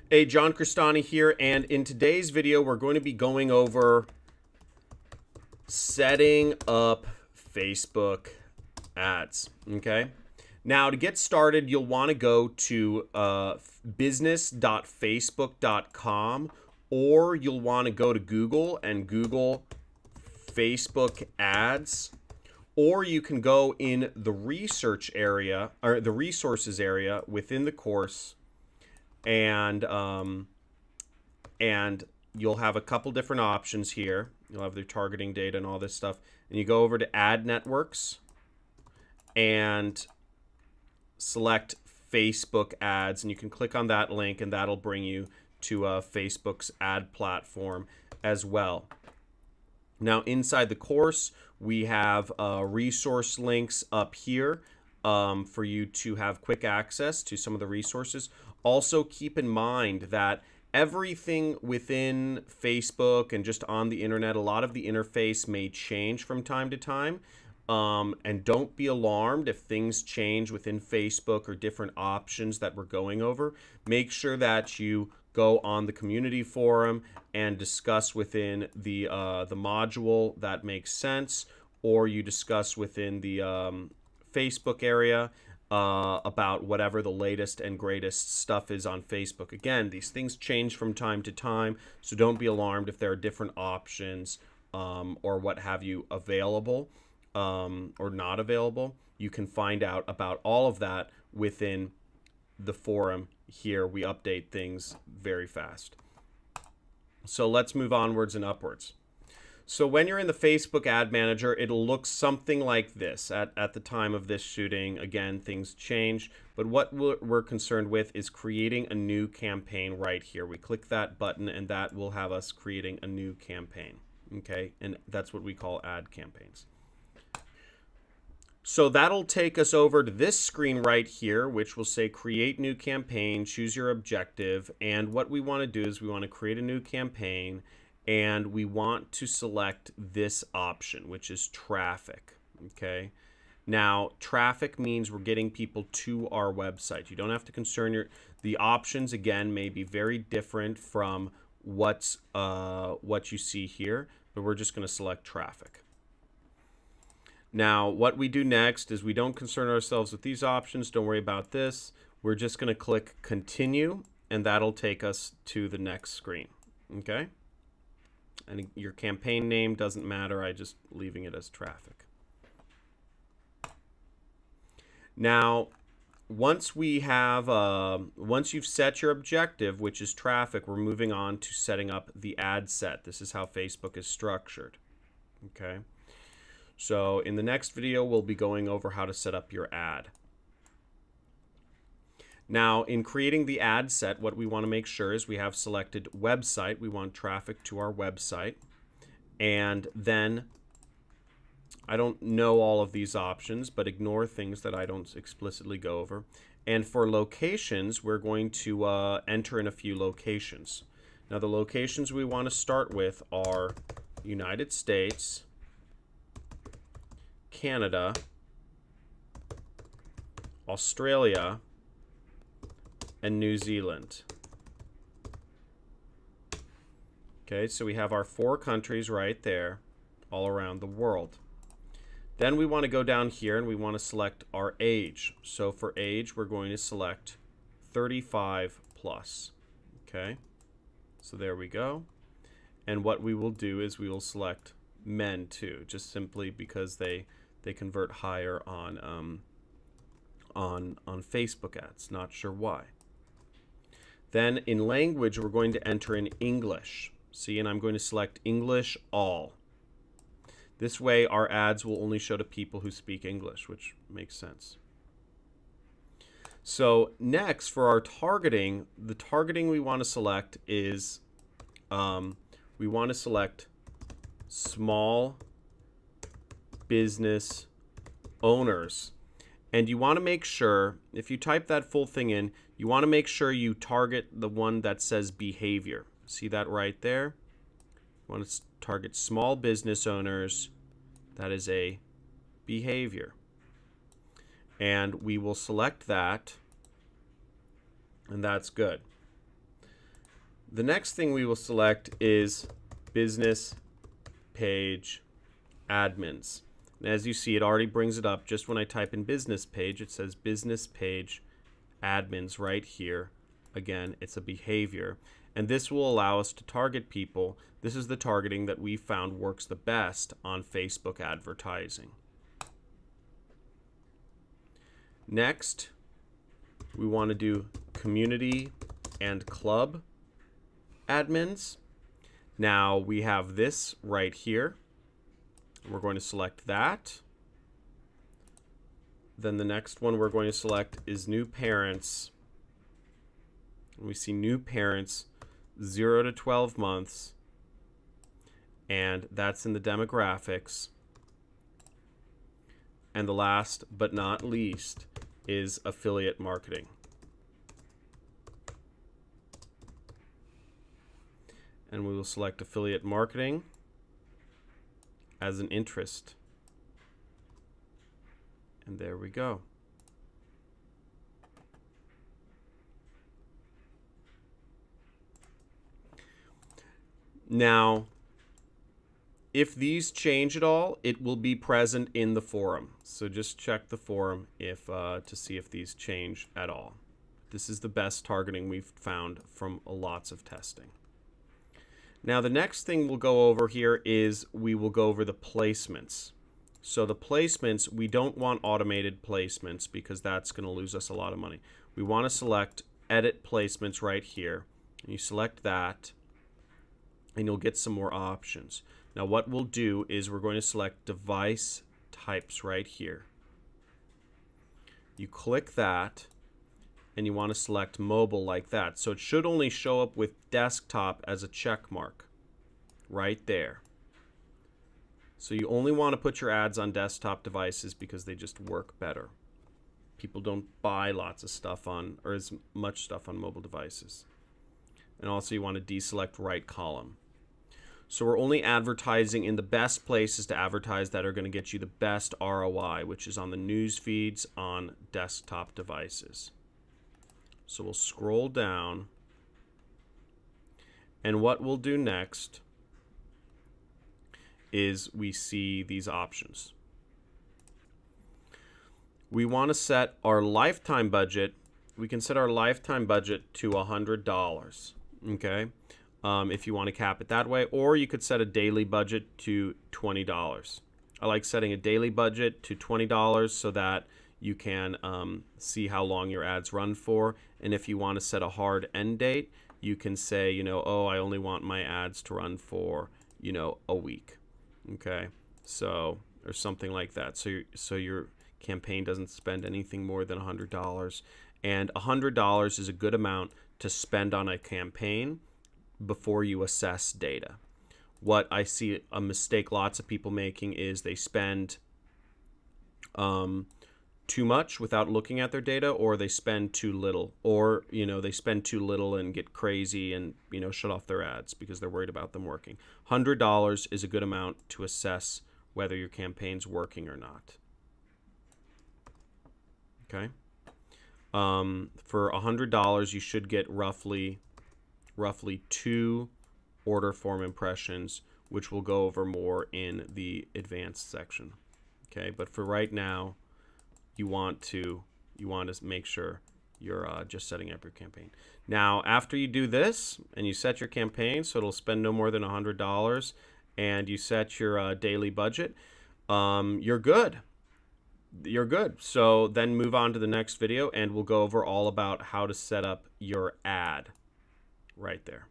Hey, John Cristani here, and in today's video, we're going to be going over setting up Facebook ads. Okay. Now, to get started, you'll want to go to business.facebook.com, or you'll want to go to Google and Google Facebook ads, or you can go in the research area or the resources area within the course, and you'll have a couple different options here. You'll have their targeting data and all this stuff, and you go over to ad networks and select Facebook ads, and you can click on that link and that'll bring you to Facebook's ad platform as well. Now, inside the course, we have resource links up here for you to have quick access to some of the resources. Also, keep in mind that everything within Facebook and just on the internet, a lot of the interface may change from time to time. And don't be alarmed if things change within Facebook or different options that we're going over. Make sure that you go on the community forum and discuss within the module that makes sense, or you discuss within the Facebook area about whatever the latest and greatest stuff is on Facebook. Again, these things change from time to time, so don't be alarmed if there are different options or what have you available or not available. You can find out about all of that within the forum here. We update things very fast. So let's move onwards and upwards. So when you're in the Facebook Ad Manager, it'll look something like this. At the time of this shooting, again, things change. But what we're concerned with is creating a new campaign right here. We click that button, and that will have us creating a new campaign. Okay, and that's what we call ad campaigns. So that'll take us over to this screen right here, which will say create new campaign, choose your objective. And what we want to do is we want to create a new campaign, and we want to select this option, which is traffic. Okay. Now, traffic means we're getting people to our website. You don't have to concern the options, again, may be very different from what you see here, but we're just going to select traffic. Now, what we do next is we don't concern ourselves with these options. Don't worry about this. We're just going to click continue, and that'll take us to the next screen. Okay. And your campaign name doesn't matter. I'm just leaving it as traffic. Now, once we have, once you've set your objective, which is traffic, we're moving on to setting up the ad set. This is how Facebook is structured. Okay. So in the next video, we'll be going over how to set up your ad. Now, in creating the ad set, what we want to make sure is we have selected website. We want traffic to our website. And then, I don't know all of these options, but ignore things that I don't explicitly go over. And for locations, we're going to enter in a few locations. Now, the locations we want to start with are United States, Canada, Australia, and New Zealand. Okay, so we have our 4 countries right there all around the world. Then we want to go down here and we want to select our age. So for age, we're going to select 35 plus. Okay, so there we go. And what we will do is we will select men too, just simply because they convert higher on Facebook ads. Not sure why. Then in language, we're going to enter in English. See, and I'm going to select English all. This way, our ads will only show to people who speak English, which makes sense. So next, for our targeting, the targeting we want to select is, we want to select small business owners. And you want to make sure, if you type that full thing in, you want to make sure you target the one that says behavior. See that right there? You want to target small business owners. That is a behavior. And we will select that, and that's good. The next thing we will select is business page admins. And as you see, it already brings it up. Just when I type in business page, it says business page admins right here. Again, it's a behavior. And this will allow us to target people. This is the targeting that we found works the best on Facebook advertising. Next, we want to do community and club admins. Now we have this right here. We're going to select that. Then the next one we're going to select is new parents. We see new parents 0 to 12 months, and that's in the demographics. And the last but not least is affiliate marketing. And we will select affiliate marketing as an interest. And there we go. Now, if these change at all, it will be present in the forum. So just check the forum if to see if these change at all. This is the best targeting we've found from lots of testing. Now, the next thing we'll go over here is we will go over the placements. So the placements, we don't want automated placements because that's going to lose us a lot of money. We want to select edit placements right here. And you select that, and you'll get some more options. Now what we'll do is we're going to select device types right here. You click that, and you want to select mobile like that. So it should only show up with desktop as a check mark right there. So you only want to put your ads on desktop devices because they just work better. People don't buy lots of stuff on, or as much stuff on mobile devices. And also you want to deselect right column. So we're only advertising in the best places to advertise that are going to get you the best ROI, which is on the news feeds on desktop devices. So we'll scroll down, and what we'll do next is we see these options. We want to set our lifetime budget. We can set our lifetime budget to $100, okay? If you want to cap it that way, or you could set a daily budget to $20. I like setting a daily budget to $20 so that you can see how long your ads run for. And if you want to set a hard end date, you can say, you know, oh, I only want my ads to run for, you know, a week. Okay, so or something like that. So your campaign doesn't spend anything more than $100, and $100 is a good amount to spend on a campaign before you assess data. What I see a mistake lots of people making is they spend too much without looking at their data, or they spend too little, or they spend too little and get crazy and shut off their ads because they're worried about them working. $100 is a good amount to assess whether your campaign's working or not. Okay. For $100, you should get roughly 2 order form impressions, which we'll go over more in the advanced section. Okay, but for right now, you want to make sure you're just setting up your campaign. Now, after you do this and you set your campaign so it'll spend no more than $100, and you set your daily budget, you're good. You're good. So then move on to the next video, and we'll go over all about how to set up your ad right there.